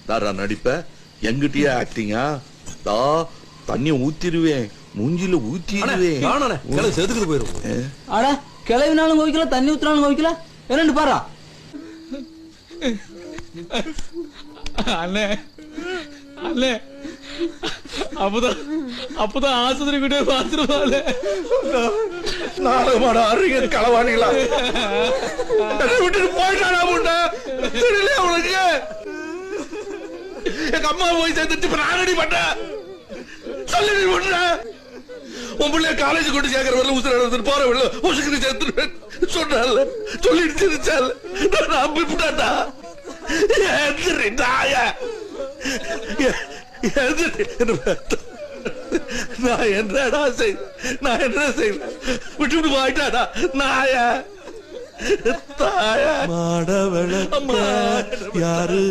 தாரா நடிப்ப எங்கிட்டயே ஆக்டிங்கா தா தண்ணி ஊத்திடுவேன் மூஞ்சில ஊத்திடுவேன் செதுக்குது போயிரும். அட கிளவினாலும் கோவிக்கல தண்ணி ஊத்தினாலும் கோவிக்கல என்னன்னு பாரா. அண்ணே அண்ணே அப்பதான் ஆஸ்பத்திரி கிட்டே பாத்துருவாள். நாடகமாட அறிய களவாணிகளா விட்டுட்டு போயிட்டானா முண்டா தெரியல அவனுக்கு. எங்க அம்மா போய் சேர்ந்துட்டு இப்ப நான் ரெடி பண்ணேன் சொல்லி பண்ண உன் பிள்ளைய காலேஜ் கொண்டு சேர்க்கிற வரல உசுர எடுத்துட்டு போற வரல உசுக்கு சேர்த்துருவேன் சொன்னால சொல்லிட்டு சிரிச்சால நான் நம்பிட்டாட்டா. நான் என்னடா செய் நான் என்ன செய்வேன் விட்டு போயிட்டாடா நாய தாய மாடவள யாரு